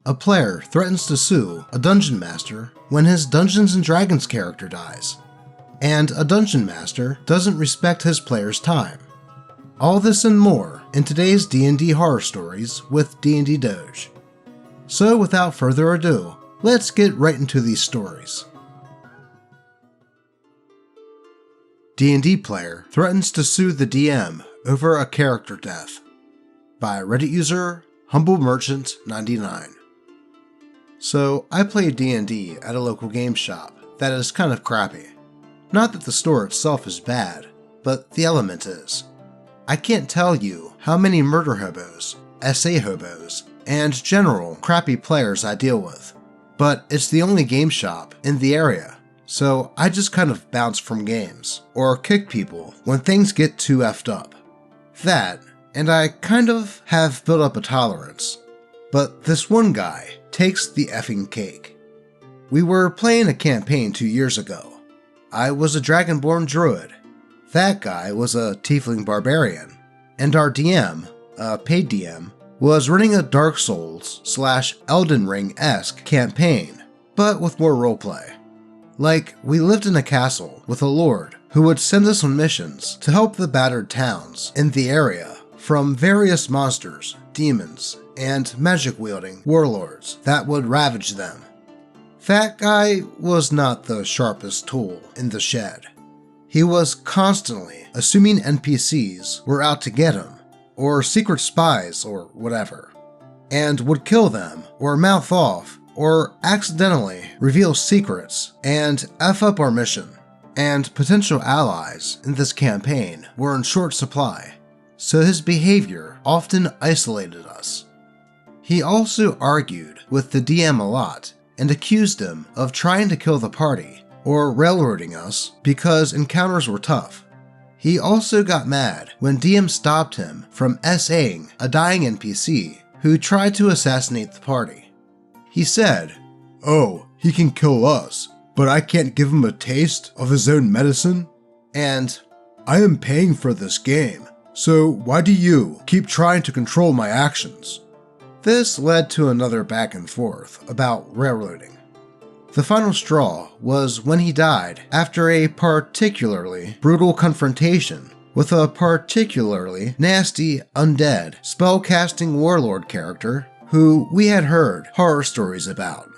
a player threatens to sue a dungeon master when his Dungeons & Dragons character dies, and a dungeon master doesn't respect his player's time. All this and more in today's D&D horror stories with D&D Doge. So without further ado, let's get right into these stories. D&D player threatens to sue the DM over a character death, by Reddit user HumbleMerchant99. So I play D&D at a local game shop that is kind of crappy. Not that the store itself is bad, but the element is. I can't tell you how many murder hobos, SA hobos, and general crappy players I deal with, but it's the only game shop in the area, so I just kind of bounce from games, or kick people when things get too effed up. That, and I kind of have built up a tolerance. But this one guy takes the effing cake. We were playing a campaign 2 years ago. I was a Dragonborn druid. That guy was a tiefling barbarian. And our DM, a paid DM, was running a Dark Souls / Elden Ring-esque campaign, but with more roleplay. Like, we lived in a castle with a lord who would send us on missions to help the battered towns in the area from various monsters, demons, and magic-wielding warlords that would ravage them. That guy was not the sharpest tool in the shed. He was constantly assuming NPCs were out to get him, or secret spies or whatever, and would kill them or mouth off or accidentally reveal secrets and F up our mission. And potential allies in this campaign were in short supply, so his behavior often isolated us. He also argued with the DM a lot and accused him of trying to kill the party or railroading us because encounters were tough. He also got mad when DM stopped him from SAing a dying NPC who tried to assassinate the party. He said, "Oh, he can kill us, but I can't give him a taste of his own medicine? And I am paying for this game, so why do you keep trying to control my actions?" This led to another back and forth about railroading. The final straw was when he died after a particularly brutal confrontation with a particularly nasty undead spellcasting warlord character who we had heard horror stories about.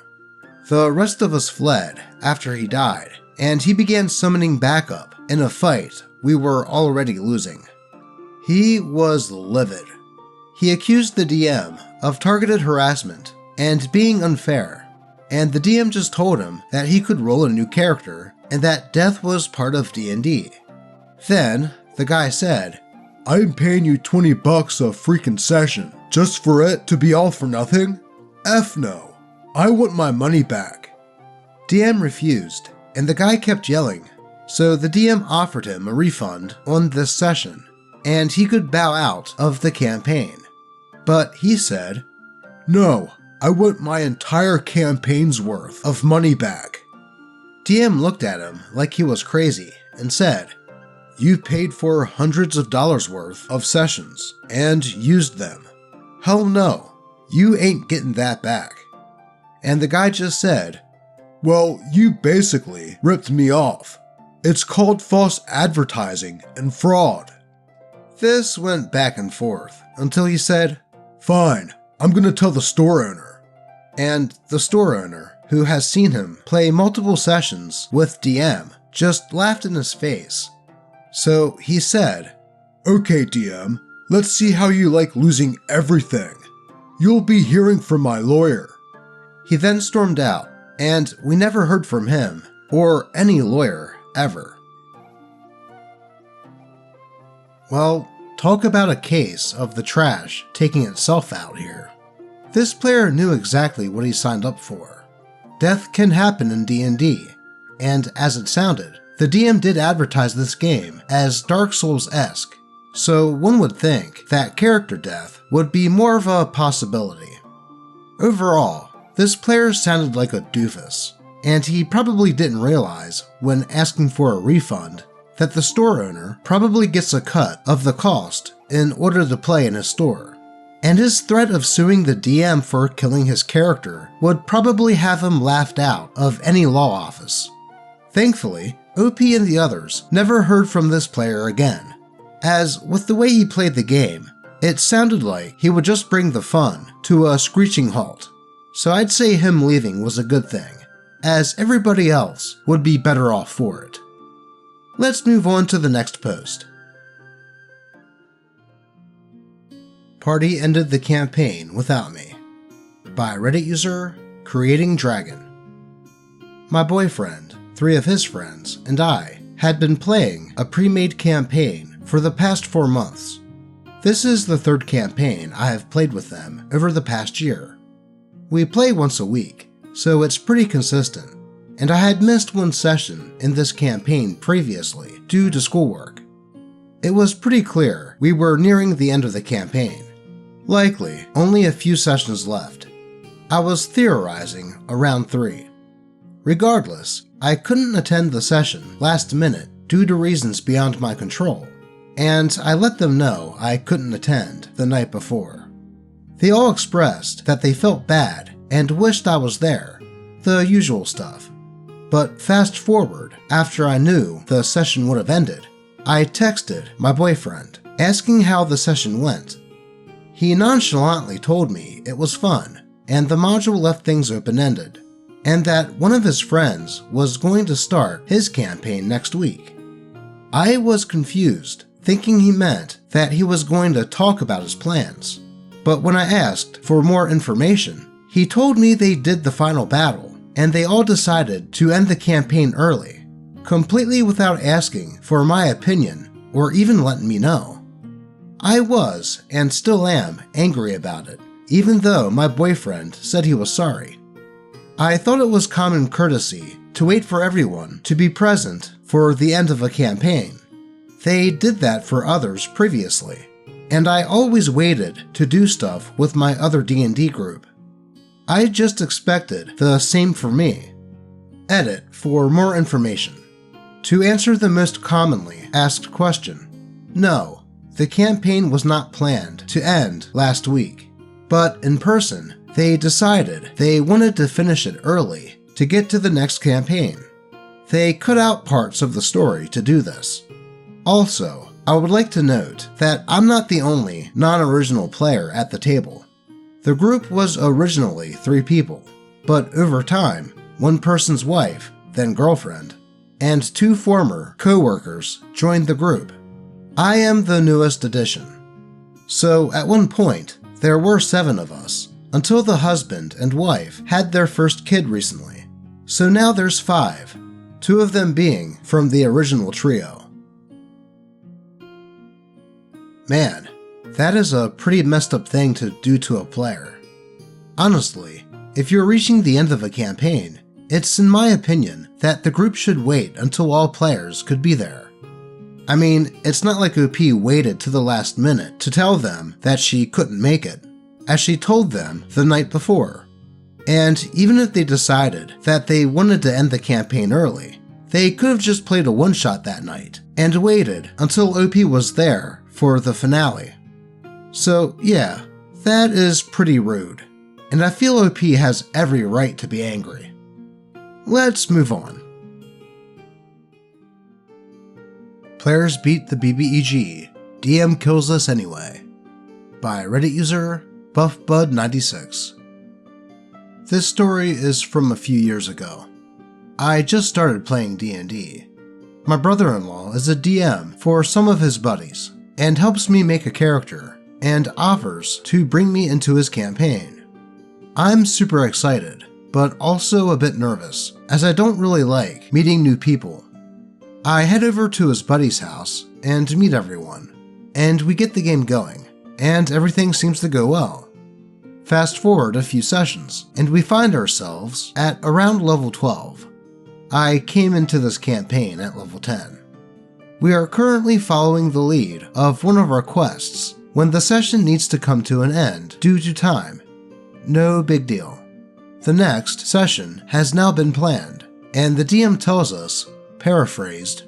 The rest of us fled after he died, and he began summoning backup in a fight we were already losing. He was livid. He accused the DM of targeted harassment and being unfair, and the DM just told him that he could roll a new character and that death was part of D&D. Then, the guy said, "I'm paying you $20 a freaking session just for it to be all for nothing? F no. I want my money back." DM refused, and the guy kept yelling, so the DM offered him a refund on this session, and he could bow out of the campaign. But he said, "No, I want my entire campaign's worth of money back." DM looked at him like he was crazy and said, "You paid for hundreds of dollars worth of sessions and used them. Hell no, you ain't getting that back." And the guy just said, "Well, you basically ripped me off. It's called false advertising and fraud." This went back and forth until he said, "Fine, I'm gonna tell the store owner." And the store owner, who has seen him play multiple sessions with DM, just laughed in his face. So he said, "Okay, DM, let's see how you like losing everything. You'll be hearing from my lawyer." He then stormed out, and we never heard from him or any lawyer ever. Well, talk about a case of the trash taking itself out here. This player knew exactly what he signed up for. Death can happen in D&D, and as it sounded, the DM did advertise this game as Dark Souls-esque, so one would think that character death would be more of a possibility. Overall, this player sounded like a doofus, and he probably didn't realize, when asking for a refund, that the store owner probably gets a cut of the cost in order to play in his store. and his threat of suing the DM for killing his character would probably have him laughed out of any law office. Thankfully, OP and the others never heard from this player again, as with the way he played the game, it sounded like he would just bring the fun to a screeching halt, so I'd say him leaving was a good thing, as everybody else would be better off for it. Let's move on to the next post. Party ended the campaign without me, by Reddit user Creating Dragon. My boyfriend, 3 of his friends, and I had been playing a pre-made campaign for the past 4 months. This is the 3rd campaign I have played with them over the past year. We play once a week, so it's pretty consistent, and I had missed 1 session in this campaign previously due to schoolwork. It was pretty clear we were nearing the end of the campaign. Likely only a few sessions left. I was theorizing around 3. Regardless, I couldn't attend the session last minute due to reasons beyond my control, and I let them know I couldn't attend the night before. They all expressed that they felt bad and wished I was there, the usual stuff. But fast forward, after I knew the session would have ended, I texted my boyfriend asking how the session went. He nonchalantly told me it was fun, and the module left things open-ended, and that one of his friends was going to start his campaign next week. I was confused, thinking he meant that he was going to talk about his plans, but when I asked for more information, he told me they did the final battle, and they all decided to end the campaign early, completely without asking for my opinion or even letting me know. I was, and still am, angry about it, even though my boyfriend said he was sorry. I thought it was common courtesy to wait for everyone to be present for the end of a campaign. They did that for others previously, and I always waited to do stuff with my other D&D group. I just expected the same for me. Edit for more information. To answer the most commonly asked question, no, the campaign was not planned to end last week, but in person, they decided they wanted to finish it early to get to the next campaign. They cut out parts of the story to do this. Also, I would like to note that I'm not the only non-original player at the table. The group was originally 3 people, but over time, 1 person's wife, then girlfriend, and 2 former co-workers joined the group. I am the newest addition. So at one point, there were 7 of us, until the husband and wife had their first kid recently. So now there's 5, 2 of them being from the original trio. Man, that is a pretty messed up thing to do to a player. Honestly, if you're reaching the end of a campaign, it's in my opinion that the group should wait until all players could be there. I mean, it's not like OP waited to the last minute to tell them that she couldn't make it, as she told them the night before. And even if they decided that they wanted to end the campaign early, they could have just played a one-shot that night and waited until OP was there for the finale. So yeah, that is pretty rude, and I feel OP has every right to be angry. Let's move on. Players beat the BBEG, DM kills us anyway, by Reddit user BuffBud96. This story is from a few years ago. I just started playing D&D. My brother-in-law is a DM for some of his buddies, and helps me make a character, and offers to bring me into his campaign. I'm super excited, but also a bit nervous, as I don't really like meeting new people. I head over to his buddy's house and meet everyone, and we get the game going, and everything seems to go well. Fast forward a few sessions, and we find ourselves at around level 12. I came into this campaign at level 10. We are currently following the lead of one of our quests when the session needs to come to an end due to time. No big deal. The next session has now been planned, and the DM tells us, paraphrased,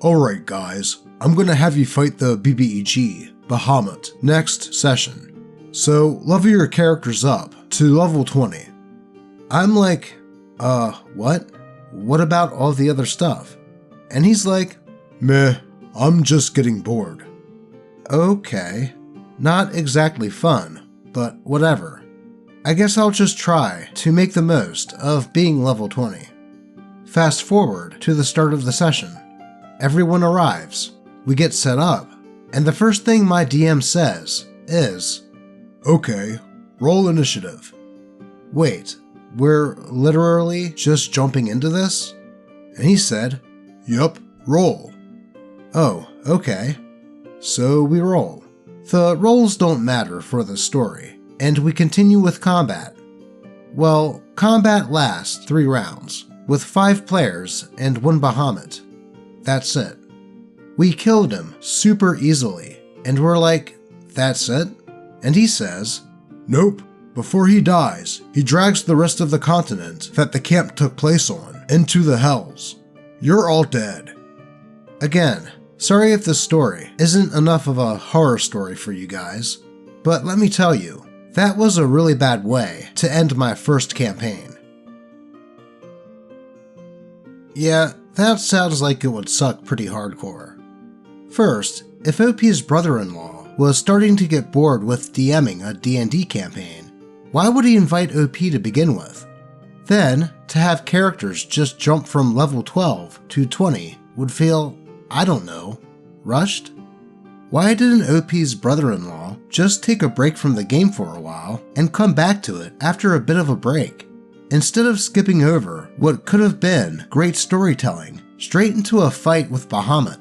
"Alright guys, I'm gonna have you fight the BBEG, Bahamut, next session. So level your characters up to level 20. I'm like, what? What about all the other stuff? And he's like, meh, I'm just getting bored. Okay, not exactly fun, but whatever. I guess I'll just try to make the most of being level 20. Fast forward to the start of the session. Everyone arrives, we get set up, and the first thing my DM says is, okay, roll initiative. Wait, we're literally just jumping into this? And he said, yup, roll. Oh, okay. So we roll. The rolls don't matter for the story, and we continue with combat. Well, combat lasts 3 rounds, with 5 players and 1 Bahamut. That's it. We killed him super easily, and we're like, that's it? And he says, nope. Before he dies, he drags the rest of the continent that the camp took place on into the hells. You're all dead. Again, sorry if this story isn't enough of a horror story for you guys, but let me tell you, that was a really bad way to end my first campaign. Yeah, that sounds like it would suck pretty hardcore. First, if OP's brother-in-law was starting to get bored with DMing a D&D campaign, why would he invite OP to begin with? Then, to have characters just jump from level 12 to 20 would feel, I don't know, rushed? Why didn't OP's brother-in-law just take a break from the game for a while and come back to it after a bit of a break, instead of skipping over what could have been great storytelling straight into a fight with Bahamut?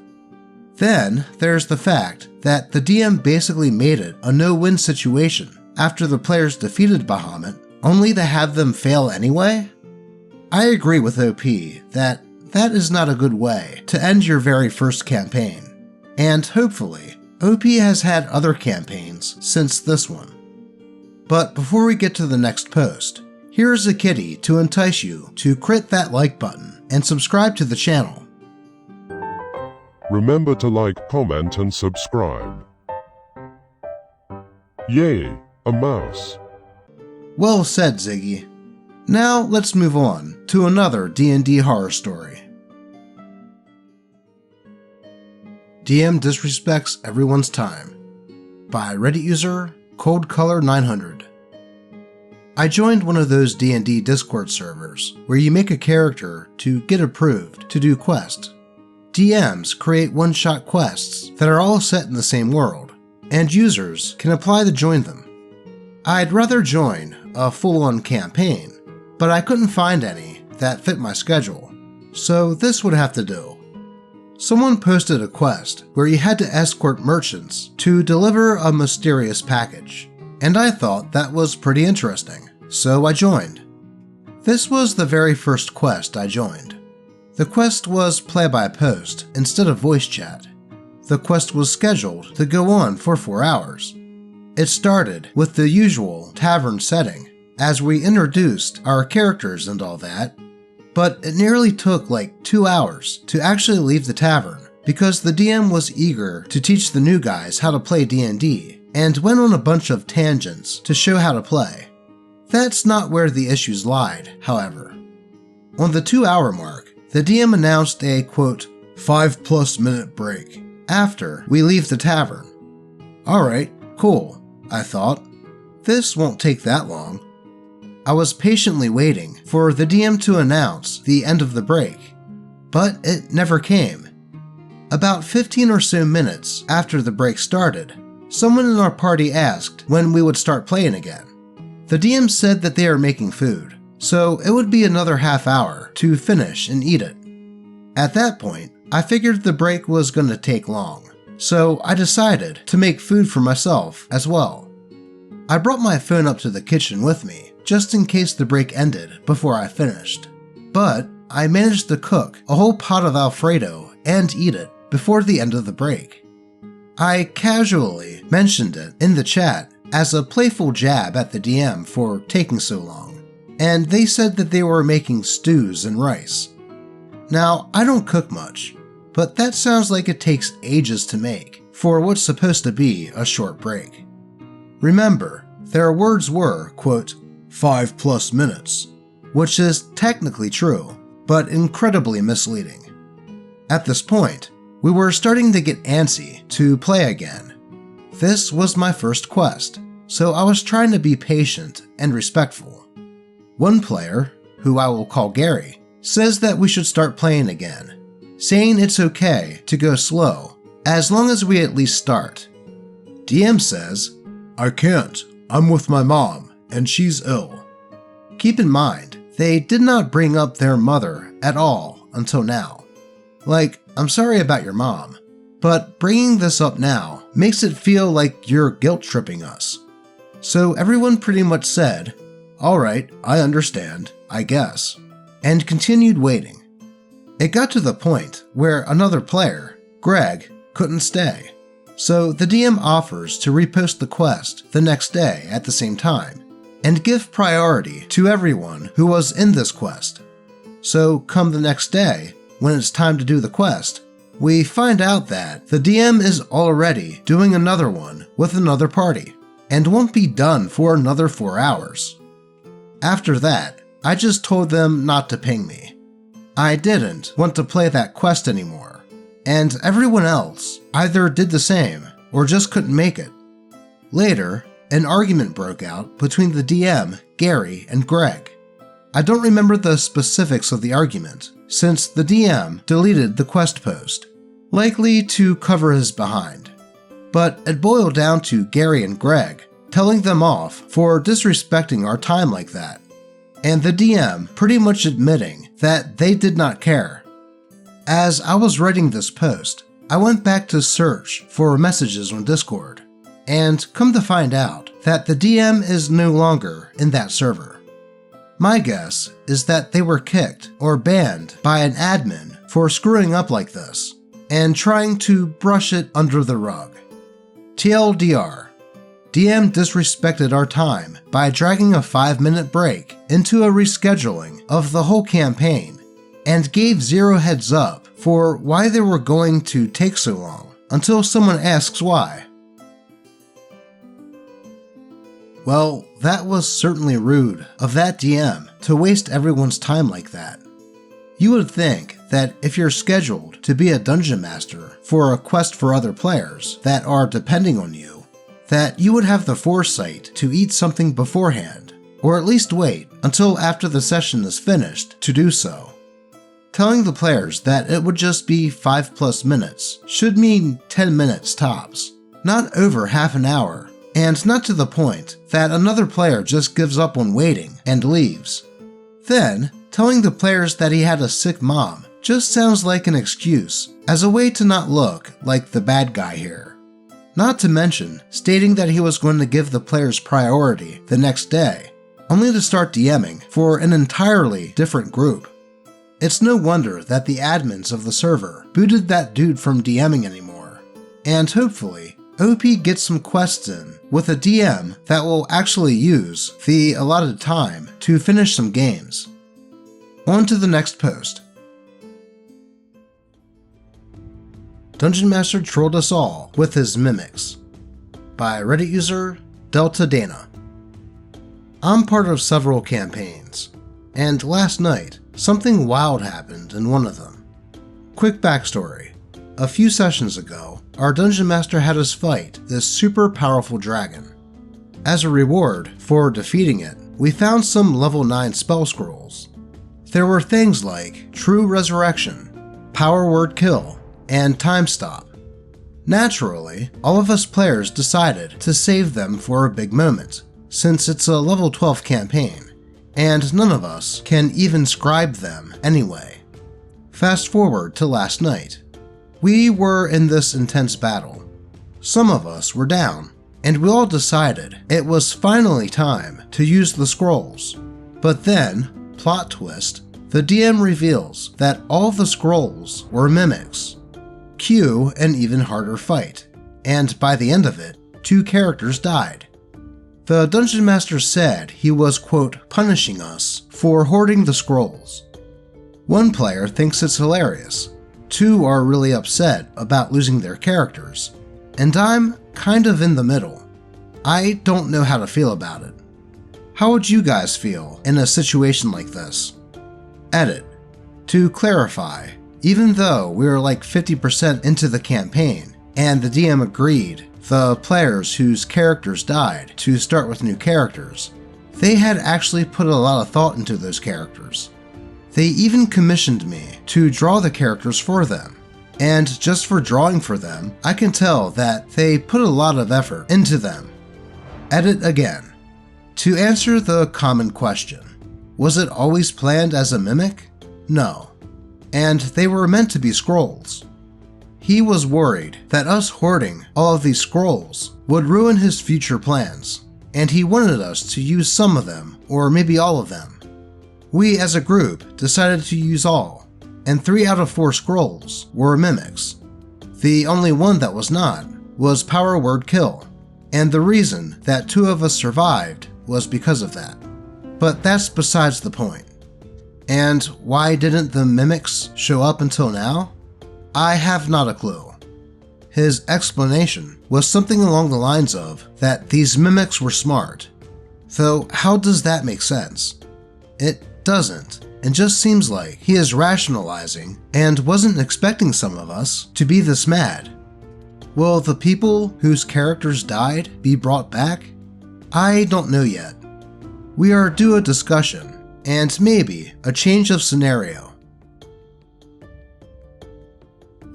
Then, there's the fact that the DM basically made it a no-win situation after the players defeated Bahamut, only to have them fail anyway? I agree with OP that is not a good way to end your very first campaign, and hopefully, OP has had other campaigns since this one. But before we get to the next post, here's a kitty to entice you to crit that like button and subscribe to the channel. Remember to like, comment, and subscribe. Yay, a mouse. Well said, Ziggy. Now let's move on to another D&D horror story. DM disrespects everyone's time, by Reddit user ColdColor900. I joined one of those D&D Discord servers where you make a character to get approved to do quests. DMs create one-shot quests that are all set in the same world, and users can apply to join them. I'd rather join a full-on campaign, but I couldn't find any that fit my schedule, so this would have to do. Someone posted a quest where you had to escort merchants to deliver a mysterious package, and I thought that was pretty interesting, so I joined. This was the very first quest I joined. The quest was play-by-post instead of voice chat. The quest was scheduled to go on for 4 hours. It started with the usual tavern setting, as we introduced our characters and all that, but it nearly took like 2 hours to actually leave the tavern because the DM was eager to teach the new guys how to play D&D and went on a bunch of tangents to show how to play. That's not where the issues lied, however. On the 2-hour mark, the DM announced a, quote, 5+ minute break after we leave the tavern. Alright, cool, I thought. This won't take that long. I was patiently waiting for the DM to announce the end of the break, but it never came. About 15 or so minutes after the break started, someone in our party asked when we would start playing again. The DM said that they are making food, so it would be another half hour to finish and eat it. At that point, I figured the break was going to take long, so I decided to make food for myself as well. I brought my phone up to the kitchen with me, just in case the break ended before I finished. But I managed to cook a whole pot of Alfredo and eat it before the end of the break. I casually mentioned it in the chat as a playful jab at the DM for taking so long, and they said that they were making stews and rice. Now, I don't cook much, but that sounds like it takes ages to make for what's supposed to be a short break. Remember, their words were, quote, 5+ minutes, which is technically true, but incredibly misleading. At this point, we were starting to get antsy to play again. This was my first quest, so I was trying to be patient and respectful. One player, who I will call Gary, says that we should start playing again, saying it's okay to go slow as long as we at least start. DM says, I can't, I'm with my mom, and she's ill. Keep in mind, they did not bring up their mother at all until now. Like, I'm sorry about your mom, but bringing this up now makes it feel like you're guilt-tripping us. So everyone pretty much said, alright, I understand, I guess, and continued waiting. It got to the point where another player, Greg, couldn't stay, so the DM offers to repost the quest the next day at the same time, and give priority to everyone who was in this quest. So come the next day, when it's time to do the quest, we find out that the DM is already doing another one with another party, and won't be done for another 4 hours. After that, I just told them not to ping me. I didn't want to play that quest anymore, and everyone else either did the same or just couldn't make it. Later, an argument broke out between the DM, Gary, and Greg. I don't remember the specifics of the argument, since the DM deleted the quest post, likely to cover his behind. But it boiled down to Gary and Greg telling them off for disrespecting our time like that, and the DM pretty much admitting that they did not care. As I was writing this post, I went back to search for messages on Discord, and come to find out that the DM is no longer in that server. My guess is that they were kicked or banned by an admin for screwing up like this, and trying to brush it under the rug. TLDR, DM disrespected our time by dragging a 5-minute break into a rescheduling of the whole campaign, and gave zero heads up for why they were going to take so long until someone asks why. Well, that was certainly rude of that DM to waste everyone's time like that. You would think that if you're scheduled to be a dungeon master for a quest for other players that are depending on you, that you would have the foresight to eat something beforehand, or at least wait until after the session is finished to do so. Telling the players that it would just be 5+ minutes should mean 10 minutes tops, not over half an hour, and not to the point that another player just gives up on waiting and leaves. Then, telling the players that he had a sick mom just sounds like an excuse as a way to not look like the bad guy here. Not to mention stating that he was going to give the players priority the next day, only to start DMing for an entirely different group. It's no wonder that the admins of the server booted that dude from DMing anymore, and hopefully OP gets some quests in with a DM that will actually use the allotted time to finish some games. On to the next post. Dungeon Master trolled us all with his mimics. By Reddit user Delta Dana. I'm part of several campaigns, and last night something wild happened in one of them. Quick backstory. A few sessions ago, our Dungeon Master had us fight this super powerful dragon. As a reward for defeating it, we found some level 9 spell scrolls. There were things like True Resurrection, Power Word Kill, and Time Stop. Naturally, all of us players decided to save them for a big moment, since it's a level 12 campaign, and none of us can even scribe them anyway. Fast forward to last night. We were in this intense battle. Some of us were down, and we all decided it was finally time to use the scrolls. But then, plot twist, the DM reveals that all the scrolls were mimics. Cue an even harder fight, and by the end of it, 2 characters died. The Dungeon Master said he was, quote, punishing us for hoarding the scrolls. One player thinks it's hilarious, 2 are really upset about losing their characters, and I'm kind of in the middle. I don't know how to feel about it. How would you guys feel in a situation like this? Edit. To clarify, even though we were like 50% into the campaign, and the DM agreed the players whose characters died to start with new characters, they had actually put a lot of thought into those characters. They even commissioned me to draw the characters for them, and just for drawing for them, I can tell that they put a lot of effort into them. Edit again. To answer the common question, was it always planned as a mimic? No. And they were meant to be scrolls. He was worried that us hoarding all of these scrolls would ruin his future plans, and he wanted us to use some of them, or maybe all of them. We as a group decided to use all, and 3 out of 4 scrolls were mimics. The only one that was not was Power Word Kill, and the reason that 2 of us survived was because of that. But that's besides the point. And why didn't the mimics show up until now? I have not a clue. His explanation was something along the lines of that these mimics were smart. Though how does that make sense? It doesn't, and just seems like he is rationalizing and wasn't expecting some of us to be this mad. Will the people whose characters died be brought back? I don't know yet. We are due a discussion, and maybe a change of scenario.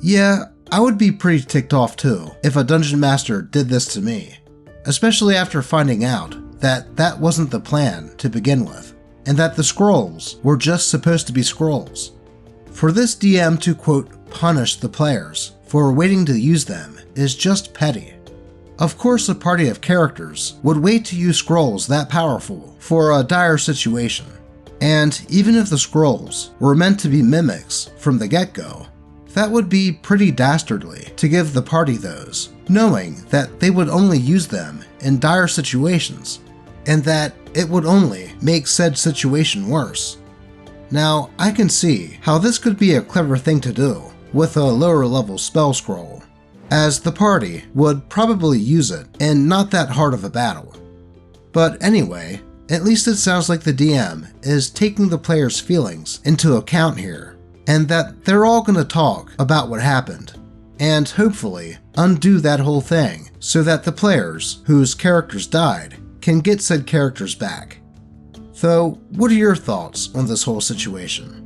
Yeah, I would be pretty ticked off too if a dungeon master did this to me, especially after finding out that that wasn't the plan to begin with, and that the scrolls were just supposed to be scrolls. For this DM to quote punish the players for waiting to use them is just petty. Of course a party of characters would wait to use scrolls that powerful for a dire situation, and even if the scrolls were meant to be mimics from the get-go, that would be pretty dastardly to give the party those, knowing that they would only use them in dire situations, and that it would only make said situation worse. Now, I can see how this could be a clever thing to do with a lower level spell scroll, as the party would probably use it in not that hard of a battle. But anyway, at least it sounds like the DM is taking the players' feelings into account here, and that they're all going to talk about what happened, and hopefully undo that whole thing so that the players whose characters died can get said characters back. So, what are your thoughts on this whole situation?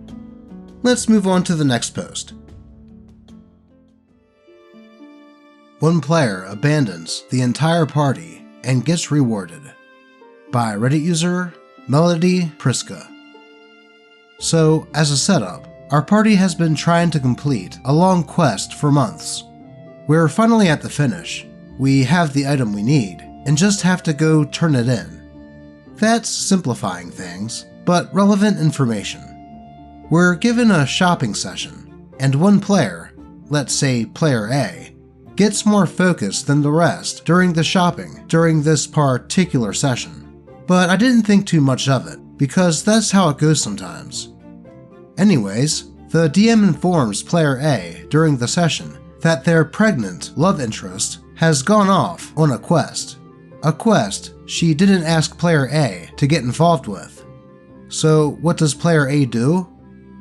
Let's move on to the next post. One player abandons the entire party and gets rewarded. By Reddit user Melody Priska. So, as a setup, our party has been trying to complete a long quest for months. We're finally at the finish. We have the item we need and just have to go turn it in. That's simplifying things, but relevant information. We're given a shopping session, and one player, let's say player A, gets more focused than the rest during the shopping during this particular session. But I didn't think too much of it, because that's how it goes sometimes. Anyways, the DM informs player A during the session that their pregnant love interest has gone off on a quest she didn't ask player A to get involved with. So what does player A do?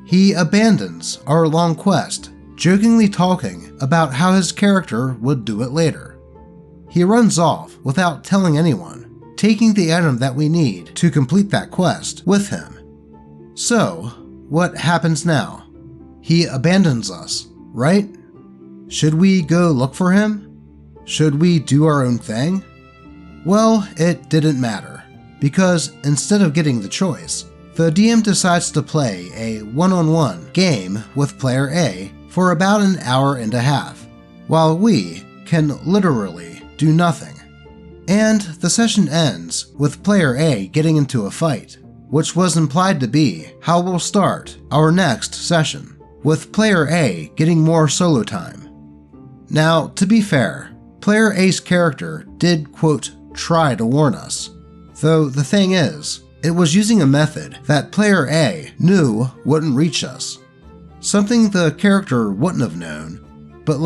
He abandons our long quest, jokingly talking about how his character would do it later. He runs off without telling anyone, taking the item that we need to complete that quest with him. So, what happens now? He abandons us, right? Should we go look for him? Should we do our own thing? Well, it didn't matter, because instead of getting the choice, the DM decides to play a one-on-one game with player A for about an hour and a half, while we can literally do nothing. And the session ends with player A getting into a fight, which was implied to be how we'll start our next session, with player A getting more solo time. Now, to be fair, player A's character did, quote, try to warn us, though the thing is, it was using a method that player A knew wouldn't reach us. Something the character wouldn't have known, but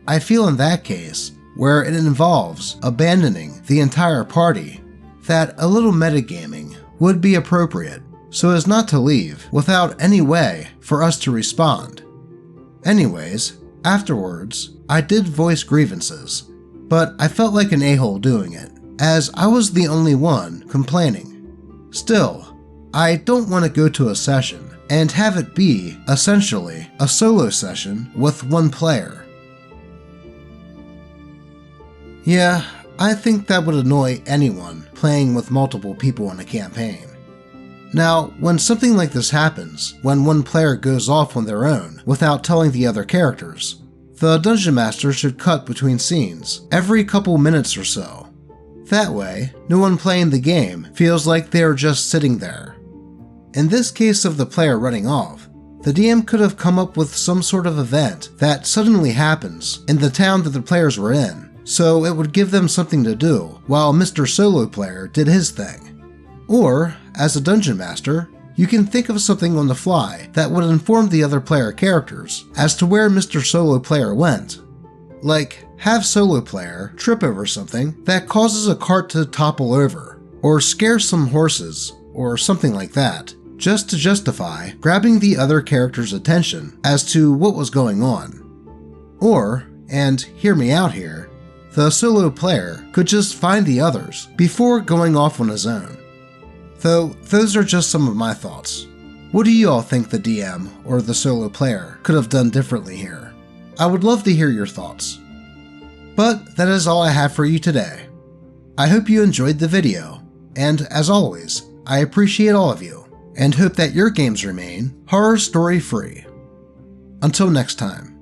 I feel in that case, where it involves abandoning the entire party, that a little metagaming would be appropriate so as not to leave without any way for us to respond. Anyways, afterwards, I did voice grievances, but I felt like an a-hole doing it, as I was the only one complaining. Still, I don't want to go to a session and have it be, essentially, a solo session with one player. Yeah, I think that would annoy anyone playing with multiple people in a campaign. Now, when something like this happens, when one player goes off on their own without telling the other characters, the Dungeon Master should cut between scenes every couple minutes or so. That way, no one playing the game feels like they are just sitting there. In this case of the player running off, the DM could have come up with some sort of event that suddenly happens in the town that the players were in, so it would give them something to do while Mr. Solo Player did his thing. Or, as a Dungeon Master, you can think of something on the fly that would inform the other player characters as to where Mr. Solo Player went. Like, have Solo Player trip over something that causes a cart to topple over, or scare some horses, or something like that, just to justify grabbing the other character's attention as to what was going on. Or, and hear me out here, the solo player could just find the others before going off on his own. Though, those are just some of my thoughts. What do you all think the DM or the solo player could have done differently here? I would love to hear your thoughts. But that is all I have for you today. I hope you enjoyed the video, and as always, I appreciate all of you, and hope that your games remain horror story free. Until next time.